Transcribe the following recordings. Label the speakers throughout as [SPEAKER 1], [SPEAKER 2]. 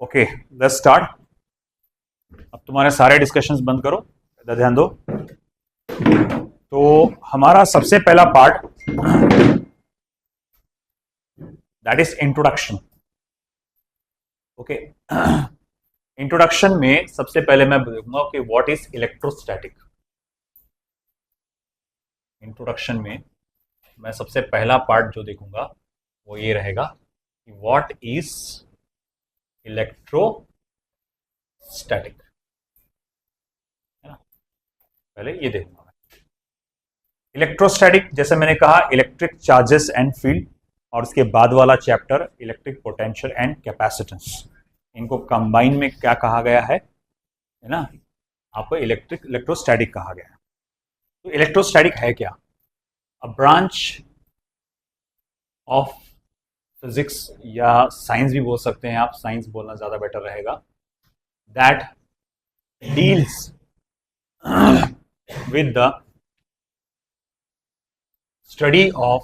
[SPEAKER 1] Okay, let's start. अब तुम्हारे सारे डिस्कशंस बंद करो, इधर ध्यान दो। तो हमारा सबसे पहला part that is introduction. Okay, introduction में सबसे पहले मैं देखूंगा कि व्हाट इज इलेक्ट्रोस्टैटिक। इंट्रोडक्शन में मैं सबसे पहला पार्ट जो देखूंगा वो ये रहेगा कि व्हाट इज इलेक्ट्रोस्टैटिक, है ना। पहले ये देखूंगा मैं इलेक्ट्रोस्टैटिक। जैसे मैंने कहा इलेक्ट्रिक चार्जेस एंड फील्ड, और उसके बाद वाला chapter electric potential and capacitance. इनको कंबाइन में क्या कहा गया है ना, आपको इलेक्ट्रोस्टैटिक कहा गया है। तो इलेक्ट्रोस्टैटिक है क्या? अ ब्रांच ऑफ फिजिक्स या साइंस भी बोल सकते हैं आप, साइंस बोलना ज्यादा बेटर रहेगा, that deals with the study of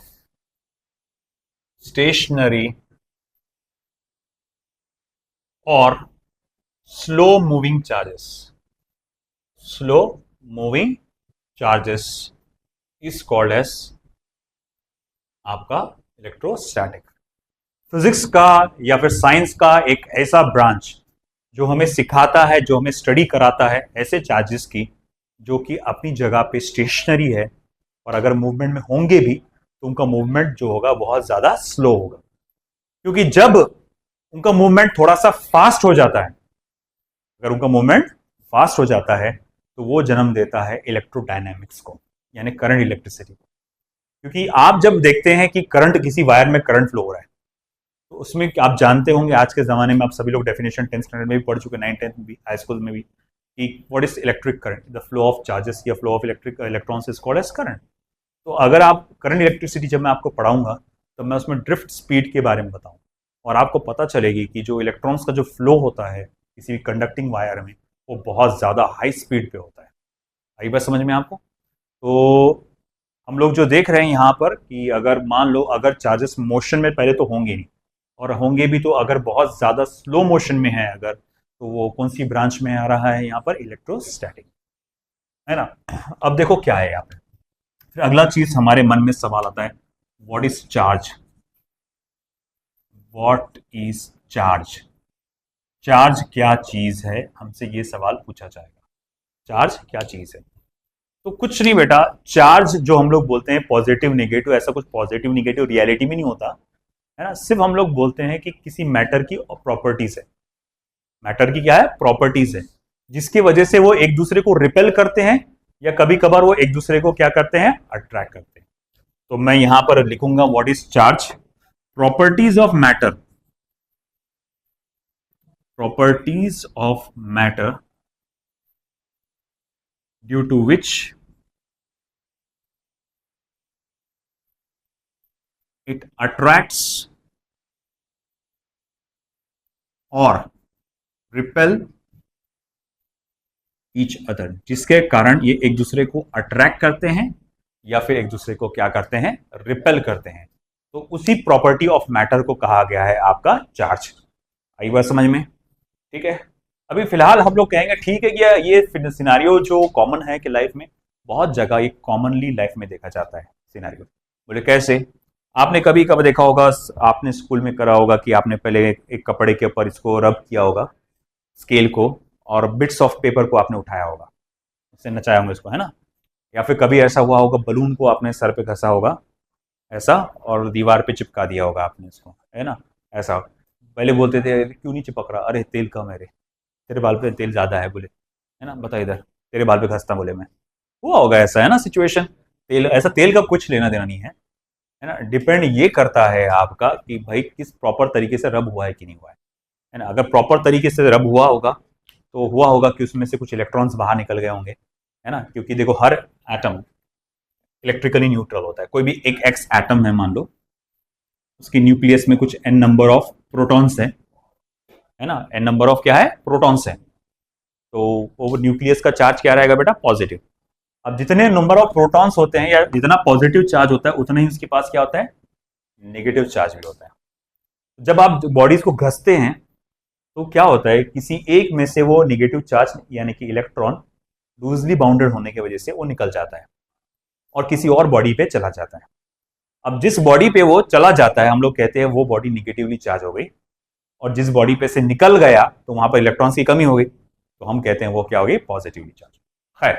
[SPEAKER 1] stationary और slow moving charges. Slow moving charges is called as आपका इलेक्ट्रोस्टैटिक। फिजिक्स का या फिर साइंस का एक ऐसा ब्रांच जो हमें सिखाता है, जो हमें स्टडी कराता है ऐसे चार्जेस की जो कि अपनी जगह पे स्टेशनरी है, और अगर मूवमेंट में होंगे भी तो उनका मूवमेंट जो होगा बहुत ज्यादा स्लो होगा। क्योंकि जब उनका मूवमेंट थोड़ा सा फास्ट हो जाता है, अगर उनका मूवमेंट फास्ट हो जाता है तो वो जन्म देता है इलेक्ट्रोडायनेमिक्स को, यानी करंट इलेक्ट्रिसिटी को। क्योंकि आप जब देखते हैं कि करंट, किसी वायर में करंट फ्लो हो रहा है, तो उसमें आप जानते होंगे, आज के जमाने में आप सभी लोग डेफिनेशन 10th स्टैंडर्ड में भी पढ़ चुके, 9th 10th में भी, हाई स्कूल में भी, कि what is electric current, the flow of charges या flow of electrons is called as current. तो अगर आप करंट इलेक्ट्रिसिटी जब मैं आपको पढ़ाऊंगा तो मैं उसमें ड्रिफ्ट स्पीड के बारे में बताऊँ, और आपको पता चलेगी कि जो इलेक्ट्रॉन्स का जो फ्लो होता है किसी भी कंडक्टिंग वायर में, वो बहुत ज़्यादा हाई स्पीड पे होता है। आई बात समझ में आपको? तो हम लोग जो देख रहे हैं यहाँ पर कि अगर मान लो अगर चार्जेस मोशन में पहले तो होंगे नहीं, और होंगे भी तो अगर बहुत ज़्यादा स्लो मोशन में है अगर, तो वो कौन सी ब्रांच में आ रहा है यहाँ पर? इलेक्ट्रोस्टैटिक, है ना। अब देखो क्या है यहाँ पे, फिर अगला चीज हमारे मन में सवाल आता है, what is charge. What is charge? Charge क्या चीज है, हमसे ये सवाल पूछा जाएगा। चार्ज क्या चीज है? तो कुछ नहीं बेटा, चार्ज जो हम लोग बोलते हैं पॉजिटिव नेगेटिव, ऐसा कुछ पॉजिटिव नेगेटिव रियलिटी में नहीं होता है ना। सिर्फ हम लोग बोलते हैं कि किसी मैटर की प्रॉपर्टीज है। मैटर की क्या है? प्रॉपर्टीज है, जिसकी वजह से वो एक दूसरे को रिपेल करते हैं, या कभी कभार वो एक दूसरे को क्या करते हैं? अट्रैक्ट करते हैं। तो मैं यहां पर लिखूंगा what is charge. Properties of matter, properties of matter due to which it attracts और रिपेल ईच अदर, जिसके कारण ये एक दूसरे को अट्रैक्ट करते हैं या फिर एक दूसरे को क्या करते हैं? रिपेल करते हैं। तो उसी प्रॉपर्टी ऑफ मैटर को कहा गया है आपका चार्ज। आई बात समझ में? ठीक है। अभी फिलहाल हम लोग कहेंगे ठीक है कि ये सिनारियो जो कॉमन है कि लाइफ में बहुत जगह ये कॉमनली लाइफ में देखा जाता है सिनारियो। बोले कैसे? आपने कभी कभी देखा होगा, आपने स्कूल में करा होगा कि आपने पहले एक कपड़े के ऊपर इसको रब किया होगा, स्केल को, और बिट्स ऑफ पेपर को आपने उठाया होगा, उससे नचाया होगा इसको, है ना। या फिर कभी ऐसा हुआ होगा, बलून को आपने सर पे घसा होगा ऐसा, और दीवार पे चिपका दिया होगा आपने इसको, है ना। ऐसा पहले बोलते थे क्यों नहीं चिपक रहा? अरे तेल कम है रे, तेरे बाल पे तेल ज्यादा है बोले, है ना, बता इधर, तेरे बाल पे घसता बोले मैं। हुआ होगा ऐसा, है ना सिचुएशन। तेल, ऐसा तेल का कुछ लेना देना नहीं है ना। डिपेंड ये करता है आपका कि भाई किस प्रॉपर तरीके से रब हुआ है कि नहीं हुआ है ना। अगर प्रॉपर तरीके से रब हुआ होगा तो हुआ होगा कि उसमें से कुछ इलेक्ट्रॉन्स बाहर निकल गए होंगे, है ना। क्योंकि देखो हर एटम इलेक्ट्रिकली न्यूट्रल होता है। कोई भी एक एक्स एटम है मान लो, उसकी न्यूक्लियस में कुछ एन नंबर ऑफ प्रोटॉन्स है ना। एन नंबर ऑफ क्या है? प्रोटॉन्स है। तो वो न्यूक्लियस का चार्ज क्या रहेगा बेटा? पॉजिटिव। अब जितने नंबर ऑफ प्रोटॉन्स होते हैं या जितना पॉजिटिव चार्ज होता है उतना ही उसके पास क्या होता है? नेगेटिव चार्ज भी होता है। जब आप बॉडीज को घसते हैं तो क्या होता है, किसी एक में से वो निगेटिव चार्ज यानी कि इलेक्ट्रॉन लूजली बाउंडेड होने की वजह से वो निकल जाता है और किसी और बॉडी पे चला जाता है। अब जिस बॉडी पे वो चला जाता है हम लोग कहते हैं वो बॉडी निगेटिवली चार्ज हो गई, और जिस बॉडी पे से निकल गया तो वहां पर इलेक्ट्रॉन्स की कमी हो गई, तो हम कहते हैं वो क्या हो गई, पॉजिटिवली चार्ज। खैर,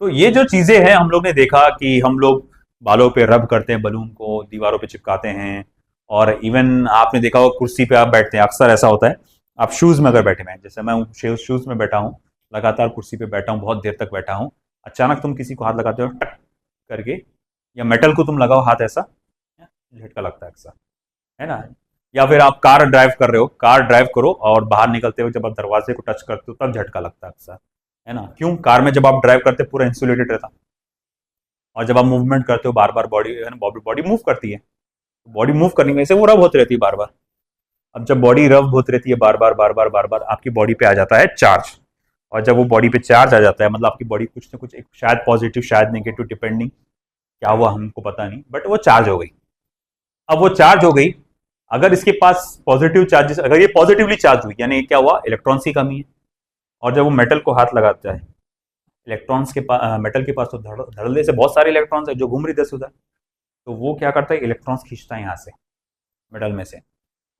[SPEAKER 1] तो ये जो चीजें हैं हम लोग ने देखा कि हम लोग बालों पे रब करते हैं, बलून को दीवारों पे चिपकाते हैं, और इवन आपने देखा होगा कुर्सी पे आप बैठते हैं, अक्सर ऐसा होता है, आप शूज में अगर बैठे हैं, जैसे मैं शूज में बैठा हूँ, लगातार कुर्सी पे बैठा हूँ, बहुत देर तक बैठा हूँ, अचानक तुम किसी को हाथ लगाते हो टक करके, या मेटल को तुम लगाओ हाथ, ऐसा झटका लगता है अक्सर, है ना। या फिर आप कार ड्राइव कर रहे हो, कार ड्राइव करो और बाहर निकलते हुए जब आप दरवाजे को टच करते हो तब झटका लगता है अक्सर, है ना। क्यों? कार में जब आप ड्राइव करते हो पूरा इंसुलेटेड रहता, और जब आप मूवमेंट करते हो बार बार बॉडी, है ना, बॉडी मूव करती है, बॉडी मूव करने में से वो रब होती रहती है बार बार। अब जब बॉडी रब होती रहती है बार बार बार बार बार बार, आपकी बॉडी पे आ जाता है चार्ज, और जब वो बॉडी पे चार्ज आ जाता है मतलब आपकी बॉडी कुछ ना कुछ एक, शायद पॉजिटिव शायद नेगेटिव, डिपेंडिंग क्या हुआ हमको पता नहीं, बट वो चार्ज हो गई। अब वो चार्ज हो गई, अगर इसके पास पॉजिटिव चार्जेस, अगर ये पॉजिटिवली चार्ज हुई यानी क्या हुआ, इलेक्ट्रॉन्स की कमी है, और जब वो मेटल को हाथ लगाता है, इलेक्ट्रॉन्स के पास, मेटल के पास तो धड़ल्ले से बहुत सारे इलेक्ट्रॉन्स है जो घूम रही इधर से उधर, तो वो क्या करता है, इलेक्ट्रॉन्स खींचता है यहाँ से मेटल में से,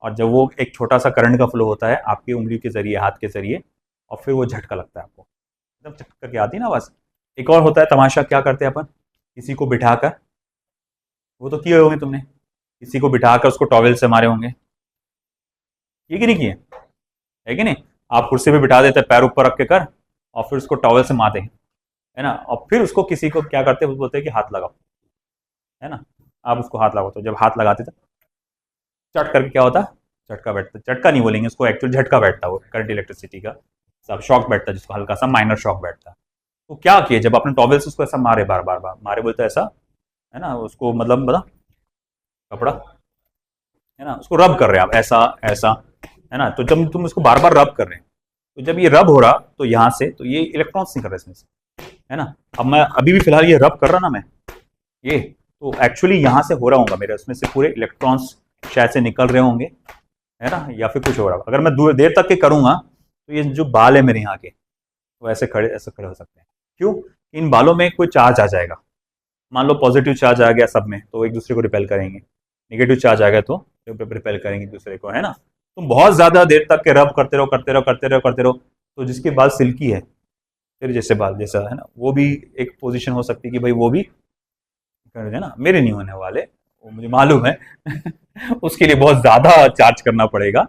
[SPEAKER 1] और जब वो एक छोटा सा करंट का फ्लो होता है आपकी उंगली के जरिए, हाथ के जरिए, और फिर वो झटका लगता है आपको, एकदम चटक करके आती है ना आवाज। एक और होता है तमाशा, क्या करते हैं अपन, किसी को बिठाकर, वो तो किए होंगे तुमने, किसी को बिठाकर उसको टॉवेल से मारे होंगे, ये कि नहीं किए, है कि नहीं। आप कुर्सी पे बिठा देते हैं पैर ऊपर रख के कर, और फिर उसको टॉवेल से मारते हैं, है ना, और फिर उसको किसी को क्या करते हैं, बोलते हैं कि हाथ लगाओ, है ना, आप उसको हाथ लगाओ, तो जब हाथ लगाते थे चट करके क्या होता, झटका बैठता, झटका नहीं बोलेंगे उसको, एक्चुअल झटका बैठता, वो करंट इलेक्ट्रिसिटी का सब शॉक बैठता, जिसको हल्का सा माइनर शॉक बैठता। तो क्या किए, जब अपने टॉवेल से उसको ऐसा मारे, बार बार बार मारे, बोलते ऐसा, है ना, उसको मतलब बता, कपड़ा, है ना, उसको रब कर रहे हैं आप, ऐसा ऐसा, है ना, तो जब तुम उसको बार बार रब कर रहे हैं, तो जब ये रब हो रहा तो यहाँ से, तो ये इलेक्ट्रॉन्स निकल रहे इसमें से, है ना। अब मैं अभी भी फिलहाल ये रब कर रहा ना मैं, ये तो एक्चुअली यहाँ से हो रहा होगा मेरे, उसमें से पूरे इलेक्ट्रॉन्स शायद से निकल रहे होंगे, है ना, या फिर कुछ हो रहा होगा। अगर मैं दूर देर तक के करूंगा तो ये जो बाल है मेरे यहाँ के, वो ऐसे खड़े हो सकते हैं। क्यों? इन बालों में कोई चार्ज आ जाएगा, मान लो पॉजिटिव चार्ज आ गया सब में तो एक दूसरे को रिपेल करेंगे, नेगेटिव चार्ज आ गया तो रिपेल करेंगे दूसरे को, है ना। तुम बहुत ज्यादा देर तक के रब करते रहो करते रहो करते रहो करते रहो, तो जिसके बाल सिल्की है, तेरे जैसे बाल जैसा, है ना, वो भी एक पोजीशन हो सकती है कि भाई वो भी कर देना, मेरे नहीं होने वाले, वो मुझे मालूम है उसके लिए बहुत ज्यादा चार्ज करना पड़ेगा।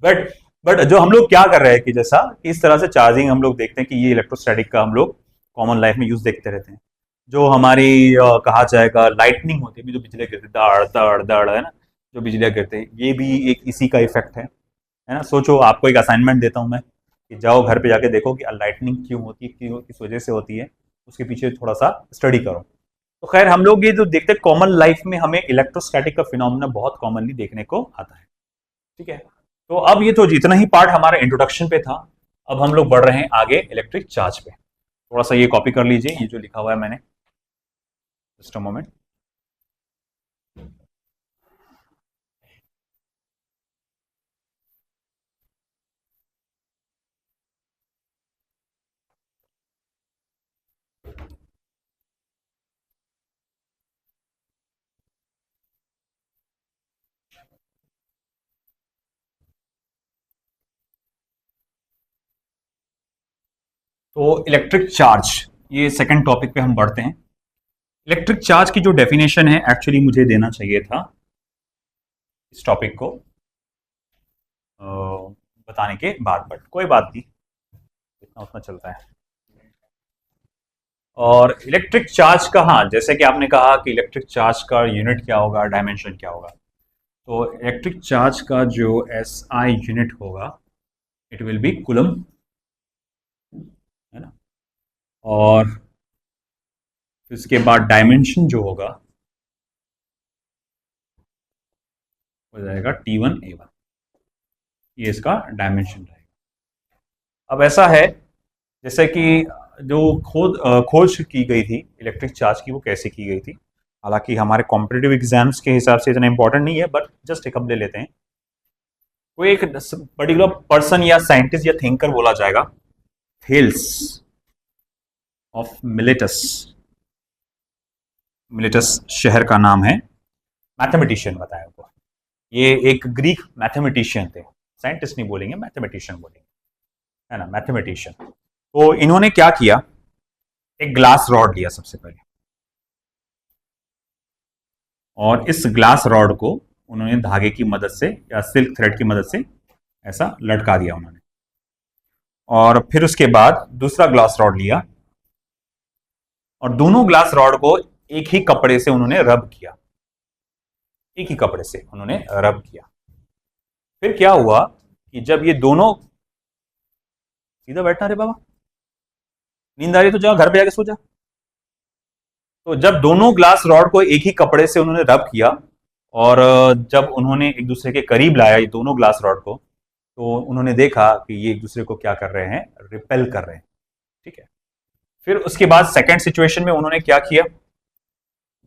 [SPEAKER 1] बट जो हम लोग क्या कर रहे हैं कि जैसा इस तरह से चार्जिंग हम लोग देखते हैं कि ये इलेक्ट्रोस्टैटिक का हम लोग कॉमन लाइफ में यूज देखते रहते हैं। जो हमारी कहा जाएगा लाइटनिंग होती है, जो बिजली गिरती है दड़ दड़ दड़, है ना, जो बिजलियां गिरते हैं, ये भी एक इसी का इफेक्ट है ना। सोचो आपको एक असाइनमेंट देता हूं मैं कि जाओ घर पे जाके देखो कि लाइटनिंग क्यों होती है, क्यों, किस वजह से होती है, उसके पीछे थोड़ा सा स्टडी करो। तो खैर हम लोग ये जो देखते हैं कॉमन लाइफ में हमें इलेक्ट्रोस्टैटिक का फिनोमेना बहुत कॉमनली देखने को आता है, ठीक है। तो अब ये तो जितना ही पार्ट हमारा इंट्रोडक्शन पे था, अब हम लोग बढ़ रहे हैं आगे इलेक्ट्रिक चार्ज पे। थोड़ा सा ये कॉपी कर लीजिए, ये जो लिखा हुआ है मैंने, जस्ट अ मोमेंट। तो इलेक्ट्रिक चार्ज, ये सेकंड टॉपिक पे हम बढ़ते हैं। इलेक्ट्रिक चार्ज की जो डेफिनेशन है एक्चुअली मुझे देना चाहिए था इस टॉपिक को बताने के बाद, बट कोई बात नहीं, इतना उतना चलता है। और इलेक्ट्रिक चार्ज का, हाँ, जैसे कि आपने कहा कि इलेक्ट्रिक चार्ज का यूनिट क्या होगा, डायमेंशन क्या होगा, तो इलेक्ट्रिक चार्ज का जो एस आई यूनिट होगा इट विल बी कूलम, है ना। और इसके बाद डायमेंशन जो होगा हो जाएगा T1A1, ये इसका डायमेंशन रहेगा। अब ऐसा है जैसे कि जो खोज की गई थी इलेक्ट्रिक चार्ज की, वो कैसे की गई थी, हालांकि हमारे कॉम्पिटिटिव एग्जाम्स के हिसाब से इतना इंपॉर्टेंट नहीं है, बट जस्ट एक अब ले लेते हैं। कोई एक पर्टिकुलर पर्सन या साइंटिस्ट या थिंकर बोला जाएगा, थेल्स ऑफ मिलेटस। मिलेटस शहर का नाम है, मैथमेटिशियन बताया उनको। ये एक ग्रीक मैथमेटिशियन थे, साइंटिस्ट नहीं बोलेंगे, मैथमेटिशियन बोलेंगे, है ना, मैथमेटिशियन। तो इन्होंने क्या किया, एक ग्लास रॉड लिया सबसे पहले, और इस ग्लास रॉड को उन्होंने धागे की मदद से या सिल्क थ्रेड की मदद से ऐसा लटका दिया उन्होंने। और फिर उसके बाद दूसरा ग्लास रॉड लिया और दोनों ग्लास रॉड को एक ही कपड़े से उन्होंने रब किया, एक ही कपड़े से उन्होंने रब किया। फिर क्या हुआ कि जब ये दोनों, सीधा बैठना रे बाबा, नींद आ रही तो जा घर पे जाके सो जा। तो जब दोनों ग्लास रॉड को एक ही कपड़े से उन्होंने रब किया और जब उन्होंने एक दूसरे के करीब लाया ये दोनों ग्लास रॉड को, तो उन्होंने देखा कि ये एक दूसरे को क्या कर रहे हैं, रिपेल कर रहे हैं। ठीक है। फिर उसके बाद सेकंड सिचुएशन में उन्होंने क्या किया,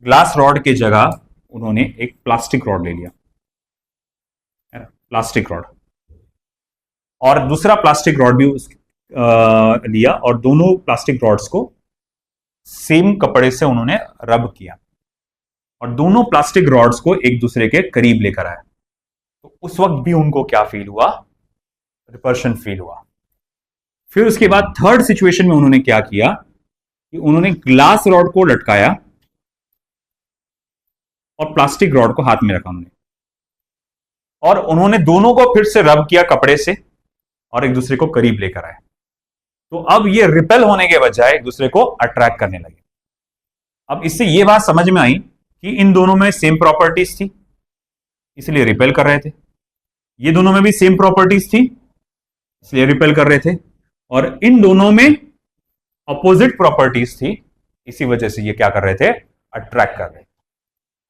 [SPEAKER 1] ग्लास रॉड की जगह उन्होंने एक प्लास्टिक रॉड ले लिया, प्लास्टिक रॉड, और दूसरा प्लास्टिक रॉड भी लिया और दोनों प्लास्टिक रॉड्स को सेम कपड़े से उन्होंने रब किया और दोनों प्लास्टिक रॉड्स को एक दूसरे के करीब लेकर आए। तो उस वक्त भी उनको क्या फील हुआ, रिपल्शन फील हुआ। फिर उसके बाद थर्ड सिचुएशन में उन्होंने क्या किया कि उन्होंने ग्लास रॉड को लटकाया और प्लास्टिक रॉड को हाथ में रखा उन्होंने, और उन्होंने दोनों को फिर से रब किया कपड़े से और एक दूसरे को करीब लेकर आए। तो अब ये रिपेल होने के बजाय एक दूसरे को अट्रैक्ट करने लगे। अब इससे ये बात समझ में आई कि इन दोनों में सेम प्रॉपर्टीज थी, इसलिए रिपेल कर रहे थे। ये दोनों में भी सेम प्रॉपर्टीज थी, इसलिए रिपेल कर रहे थे। और इन दोनों में अपोजिट प्रॉपर्टीज थी, इसी वजह से ये क्या कर रहे थे, अट्रैक्ट कर रहे थे।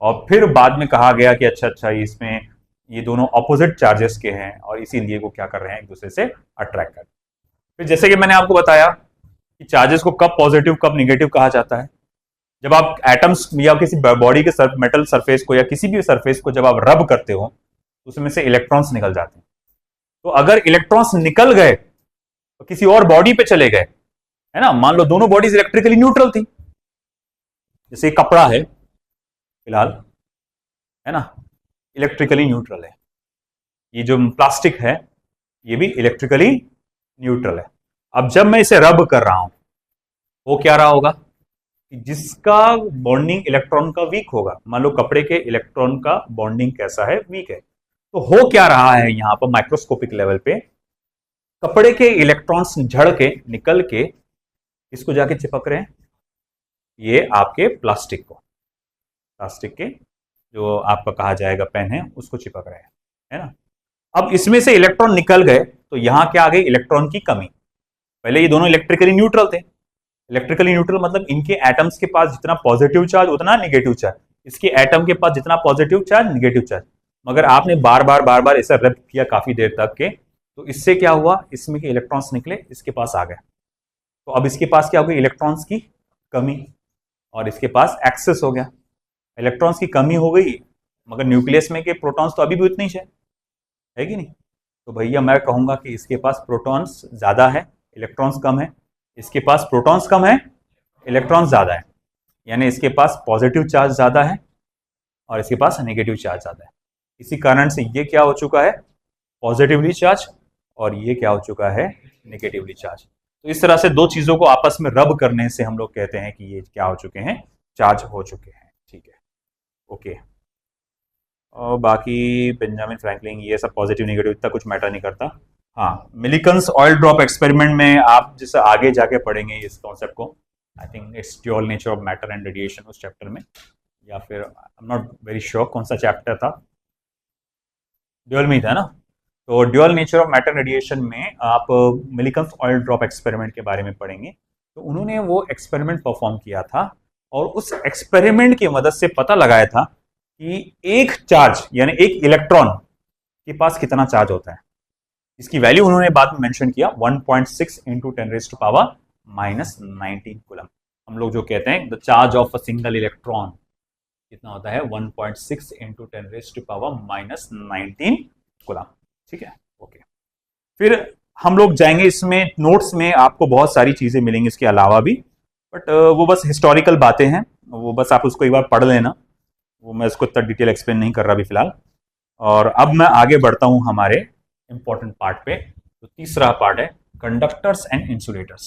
[SPEAKER 1] और फिर बाद में कहा गया कि अच्छा इसमें ये दोनों अपोजिट चार्जेस के हैं और इसीलिए वो क्या कर रहे हैं, एक दूसरे से अट्रैक्ट कर रहे हैं। फिर जैसे कि मैंने आपको बताया कि चार्जेस को कब पॉजिटिव कब निगेटिव कहा जाता है, जब आप एटम्स या किसी बॉडी के मेटल सरफेस को या किसी भी सरफेस को जब आप रब करते हो तो उसमें से इलेक्ट्रॉन्स निकल जाते हैं। तो अगर इलेक्ट्रॉन्स निकल गए तो किसी और बॉडी पे चले गए, है ना, मान लो दोनों बॉडीज इलेक्ट्रिकली न्यूट्रल थी, जैसे कपड़ा है फिलहाल, है ना, इलेक्ट्रिकली न्यूट्रल है, ये जो प्लास्टिक है ये भी इलेक्ट्रिकली न्यूट्रल है। अब जब मैं इसे रब कर रहा हूं वो क्या रहा होगा कि जिसका बॉन्डिंग इलेक्ट्रॉन का वीक होगा, मान लो कपड़े के इलेक्ट्रॉन का बॉन्डिंग कैसा है, वीक है, तो हो क्या रहा है यहां पर माइक्रोस्कोपिक लेवल पे, कपड़े के इलेक्ट्रॉन्स झड़ के निकल के इसको जाके चिपक रहे हैं, ये आपके प्लास्टिक के जो आपका कहा जाएगा पेन है उसको चिपक रहे हैं, है ना। अब इसमें से इलेक्ट्रॉन निकल गए तो यहां क्या आ गई, इलेक्ट्रॉन की कमी। पहले ये दोनों इलेक्ट्रिकली न्यूट्रल थे, इलेक्ट्रिकली न्यूट्रल मतलब इनके एटम्स के पास जितना पॉजिटिव चार्ज उतना निगेटिव चार्ज, इसके एटम के पास जितना पॉजिटिव चार्ज निगेटिव चार्ज। मगर आपने बार बार ऐसा रब किया काफी देर तक के, तो इससे क्या हुआ, इसमें के इलेक्ट्रॉन्स निकले इसके पास आ गए, तो अब इसके पास क्या हो गई, इलेक्ट्रॉन्स की कमी, और इसके पास एक्सेस हो गया। इलेक्ट्रॉन्स की कमी हो गई मगर न्यूक्लियस में के प्रोटॉन्स तो अभी भी उतने ही है कि नहीं, तो भैया मैं कहूंगा कि इसके पास प्रोटॉन्स ज्यादा है, इलेक्ट्रॉन्स कम है, इसके पास प्रोटॉन्स कम है, इलेक्ट्रॉन्स ज्यादा है, यानी इसके पास पॉजिटिव चार्ज ज्यादा है और इसके पास नेगेटिव चार्ज ज्यादा है। इसी कारण से ये क्या हो चुका है, पॉजिटिवली चार्ज, और ये क्या हो चुका है, नेगेटिवली चार्ज। तो इस तरह से दो चीजों को आपस में रब करने से हम लोग कहते हैं कि ये क्या हो चुके हैं, चार्ज हो चुके हैं। ठीक है, ओके। और बाकी बेंजामिन फ्रैंकलिन ये सब पॉजिटिव नेगेटिव इतना कुछ मैटर नहीं करता। हाँ, मिलिकन्स ऑयल ड्रॉप एक्सपेरिमेंट में आप जैसे आगे जाके पढ़ेंगे इस कॉन्सेप्ट को, I think it's dual nature of matter and radiation उस चैप्टर में, या फिर I am not very sure कौन सा चैप्टर था, ड्यूअल में ही था ना। तो dual nature of matter radiation में आप मिलिकन्स ऑयल ड्रॉप एक्सपेरिमेंट के बारे में पढ़ेंगे। तो उन्होंने वो एक्सपेरिमेंट परफॉर्म किया था और उस एक्सपेरिमेंट की मदद से पता लगाया था कि एक चार्ज यानी एक इलेक्ट्रॉन के पास कितना चार्ज होता है। इसकी वैल्यू उन्होंने बाद में मेंशन किया 1.6 × 10⁻⁻19 कूलम। हम लोग जो कहते हैं the charge of a single electron कितना होता है, 1.6 × 10⁻⁻19 कूलम। ठीक है, ओके। फिर हम लोग जाएंगे इसमें, नोट्स में आपको बहुत सारी चीजें मिलेंगी इसके अलावा भी, बट वो बस हिस्टोरिकल बातें हैं, वो बस आप उसको एक बार पढ़ लेना, वो मैं इसको इतना डिटेल एक्सप्लेन नहीं कर रहा अभी फिलहाल। और अब मैं आगे बढ़ता हूं हमारे इंपॉर्टेंट पार्ट पे। तो तीसरा पार्ट है conductors and insulators.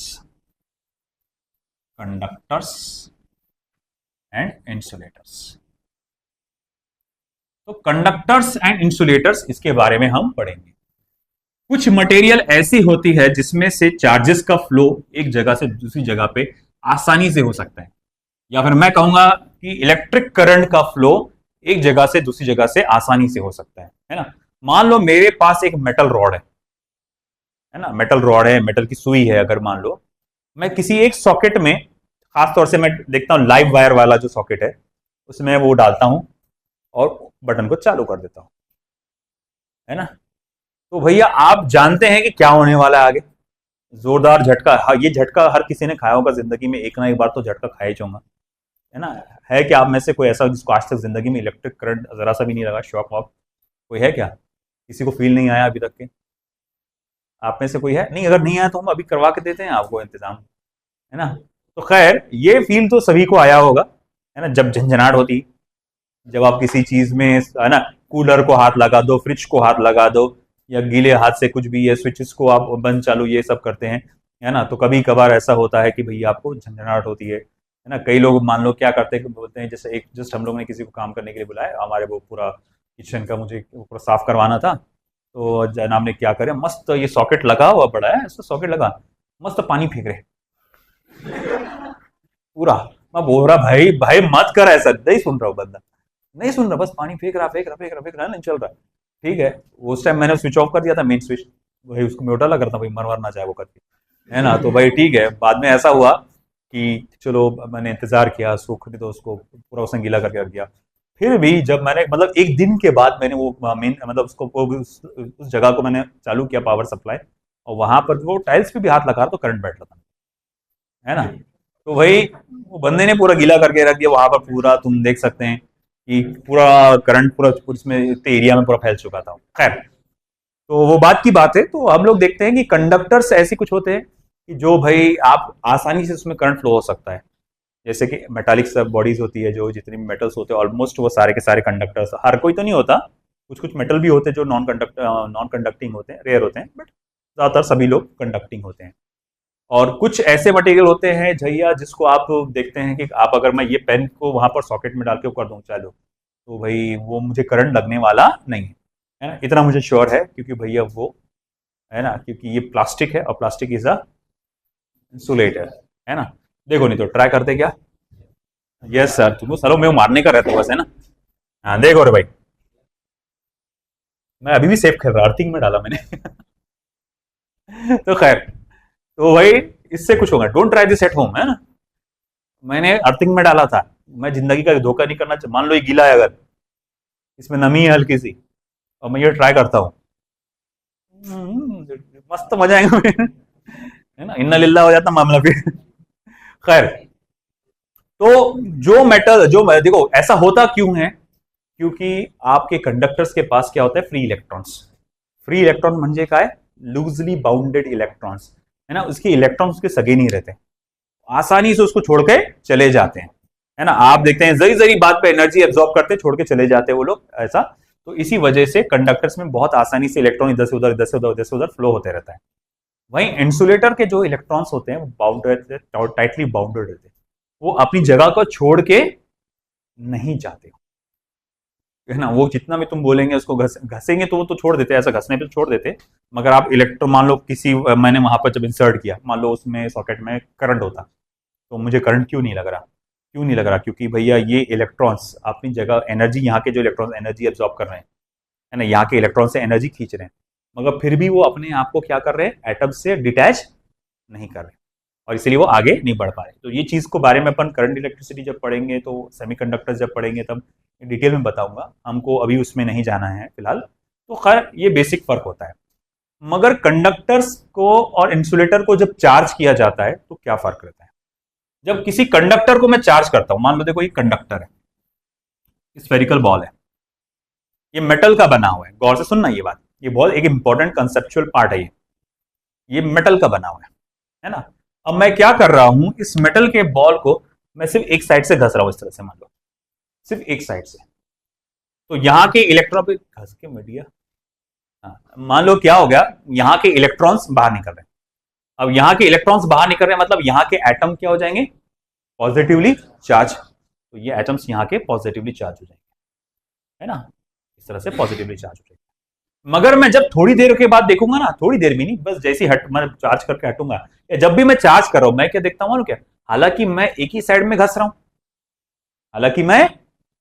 [SPEAKER 1] Conductors and insulators. तो कंडक्टर्स एंड इंसुलेटर्स, इसके बारे में हम पढ़ेंगे। कुछ मटेरियल ऐसी होती है जिसमें से चार्जेस का फ्लो एक जगह से दूसरी जगह पे आसानी से हो सकता है, या फिर मैं कहूंगा कि इलेक्ट्रिक करंट का फ्लो एक जगह से दूसरी जगह से आसानी से हो सकता है ना। मान लो मेरे पास एक मेटल रॉड है ना, मेटल रॉड है, मेटल की सुई है, अगर मान लो मैं किसी एक सॉकेट में, खासतौर से मैं देखता हूं लाइव वायर वाला जो सॉकेट है उसमें वो डालता हूं और बटन को चालू कर देता हूं, है ना। तो भैया आप जानते हैं कि क्या होने वाला है आगे, जोरदार झटका। हाँ, ये झटका हर किसी ने खाया होगा जिंदगी में, एक ना एक बार तो झटका खाया ही होगा, है ना। है कि आप में से कोई ऐसा जिसको आज तक जिंदगी में इलेक्ट्रिक करंट जरा सा भी नहीं लगा, शॉक वॉक कोई है क्या? किसी को फील नहीं आया अभी तक के? आप में से कोई है? नहीं, अगर नहीं आया तो हम अभी करवा के देते हैं आपको इंतजाम, है ना। तो खैर ये फील तो सभी को आया होगा, है ना, जब झंझनाहट होती, जब आप किसी चीज में, है ना, कूलर को हाथ लगा दो, फ्रिज को हाथ लगा दो, या गीले हाथ से कुछ भी ये स्विचेस को आप बंद चालू ये सब करते हैं, है ना। तो कभी कभार ऐसा होता है कि भैया आपको झंझनाहट होती है ना। कई लोग मान लो क्या करते हैं, बोलते हैं जैसे एक जस्ट हम लोग ने किसी को काम करने के लिए बुलाया, हमारे वो पूरा किचन का मुझे पूरा साफ करवाना था, तो जनाब ने क्या करे, मस्त ये सॉकेट लगा हुआ बड़ा है, इसका सॉकेट लगा, मस्त पानी फेंक रहे पूरा। मैं बोल रहा भाई भाई मत कर ऐसा, नहीं सुन रहा हूँ बंदा, नहीं सुन रहा, बस पानी फेंक रहा फेंक रहा फेंक रहा फेंक रहा, नहीं चल रहा। ठीक है, उस टाइम मैंने स्विच ऑफ कर दिया था, मेन स्विच, भाई उसको म्यूट लगा था भाई, मर ना जाए वो करके, है ना। तो भाई ठीक है, बाद में ऐसा हुआ कि चलो मैंने इंतजार किया, सूखने तो उसको पूरा उसने गीला करके रख दिया। फिर भी जब मैंने मतलब एक दिन के बाद मैंने वो मेन मतलब उसको उस जगह को मैंने चालू किया पावर सप्लाई, और वहां पर वो टाइल्स पे भी हाथ लगा तो करंट बैठ रहा था, है ना। तो वही वो बंदे ने पूरा गीला करके रख दिया वहां पर पूरा, तुम देख सकते हैं कि पूरा करंट पूरा इसमें एरिया में पूरा फैल चुका था। खैर, तो वो बात की बात है। तो हम लोग देखते हैं कि कंडक्टर्स ऐसे कुछ होते हैं कि जो भाई आप आसानी से उसमें करंट फ्लो हो सकता है। जैसे कि मेटालिक सब बॉडीज होती है, जो जितने भी मेटल्स होते हैं ऑलमोस्ट वो सारे के सारे कंडक्टर्स, हर कोई तो नहीं होता, कुछ कुछ मेटल भी होते हैं जो नॉन कंडक्टिंग होते हैं, रेयर होते हैं, बट ज्यादातर सभी लोग कंडक्टिंग होते हैं। और कुछ ऐसे मटेरियल होते हैं झैया जिसको आप देखते हैं कि आप अगर मैं ये पेन को वहां पर सॉकेट में डाल के कर दूं चालू, तो भाई वो मुझे करंट लगने वाला नहीं है ना, इतना मुझे श्योर है, क्योंकि भैया वो, है ना, क्योंकि ये प्लास्टिक है और प्लास्टिक इज अ इंसुलेटर, है ना। देखो नहीं तो ट्राई करते क्या? यस सर, तुमको सलो में मारने का रहता है बस, है ना। हाँ देखो रे भाई, मैं अभी भी सेफ खेल रहा, अर्थिंग में डाला मैंने तो खैर, तो भाई इससे कुछ होगा, don't try this at home, है ना। मैंने अर्थिंग में डाला था, मैं जिंदगी का धोखा नहीं करना, मान लो ये गीला है, अगर इसमें नमी है हल्की सी और मैं ये ट्राई करता हूँ, मस्त मजा आएगा है ना, इन्ना लिल्ला हो जाता मामला फिर खैर, तो जो मेटल जो देखो ऐसा होता क्यों है, क्योंकि आपके कंडक्टर्स के पास क्या होता है, फ्री इलेक्ट्रॉन्स। फ्री इलेक्ट्रॉन म्हणजे काय, लूजली बाउंडेड इलेक्ट्रॉन्स, है ना। उसके इलेक्ट्रॉन्स के सगे नहीं रहते, आसानी से उसको छोड़ के चले जाते हैं, है ना। आप देखते हैं जरी जरी बात पे एनर्जी एब्जॉर्ब करते छोड़ के चले जाते हैं वो लोग, ऐसा। तो इसी वजह से कंडक्टर्स में बहुत आसानी से इलेक्ट्रॉन इधर से उधर इधर से उधर इधर से उधर फ्लो होते रहता है। वहीं इंसुलेटर के जो इलेक्ट्रॉन्स होते हैं वो बाउंडेड, टाइटली बाउंडेड रहते हैं, वो अपनी जगह को छोड़ के नहीं जाते, है ना। वो जितना भी तुम बोलेंगे उसको घसेंगे तो वो तो छोड़ देते, ऐसा घसने पे छोड़ देते, मगर आप इलेक्ट्रो मान लो किसी, मैंने वहां पर जब इंसर्ट किया, मान लो उसमें सॉकेट में करंट होता, तो मुझे करंट क्यों नहीं लग रहा, क्यों नहीं लग रहा, क्योंकि भैया ये इलेक्ट्रॉन्स अपनी जगह एनर्जी, यहाँ के जो इलेक्ट्रॉन्स एनर्जी एब्जॉर्ब कर रहे हैं, है ना, यहाँ के इलेक्ट्रॉन से एनर्जी खींच रहे हैं, मगर फिर भी वो अपने आप को क्या कर रहे हैं, एटम से डिटैच नहीं कर रहे, और इसलिए वो आगे नहीं बढ़ पा रहे। तो ये चीज को बारे में अपन करंट इलेक्ट्रिसिटी जब पढ़ेंगे, तो सेमीकंडक्टर्स जब पढ़ेंगे तब डिटेल में बताऊंगा, हमको अभी उसमें नहीं जाना है फिलहाल। तो खैर ये बेसिक फर्क होता है। मगर कंडक्टर्स को और इंसुलेटर को जब चार्ज किया जाता है तो क्या फर्क रहता है। जब किसी कंडक्टर को मैं चार्ज करता हूं, मान लो देखो ये कंडक्टर है, स्फेरिकल बॉल है, ये मेटल का बना हुआ है, गौर से सुनना ये बात, ये बहुत एक इंपॉर्टेंट कंसेप्चुअल पार्ट है। ये मेटल का बना हुआ है ना। अब मैं क्या कर रहा हूं, इस मेटल के बॉल को मैं सिर्फ एक साइड से घस रहा हूं, इस तरह से, मान लो सिर्फ एक साइड से। तो यहाँ के इलेक्ट्रॉन पे घस के मीडिया, हाँ, मान लो क्या हो गया, यहाँ के इलेक्ट्रॉन्स बाहर निकल रहे हैं। अब यहाँ के इलेक्ट्रॉन्स बाहर निकल रहे हैं मतलब यहाँ के एटम क्या हो जाएंगे, पॉजिटिवली चार्ज। तो ये एटम्स यहाँ के पॉजिटिवली चार्ज हो जाएंगे, है ना, इस तरह से पॉजिटिवली चार्ज हो जाएंगे। मगर मैं जब थोड़ी देर के बाद देखूंगा ना, थोड़ी देर में नहीं, बस जैसे ही मैं चार्ज करके हटूंगा, या जब भी मैं चार्ज कर रहा हूं, मैं क्या देखता हूं क्या, हालांकि मैं एक ही साइड में घस रहा हूं, हालांकि मैं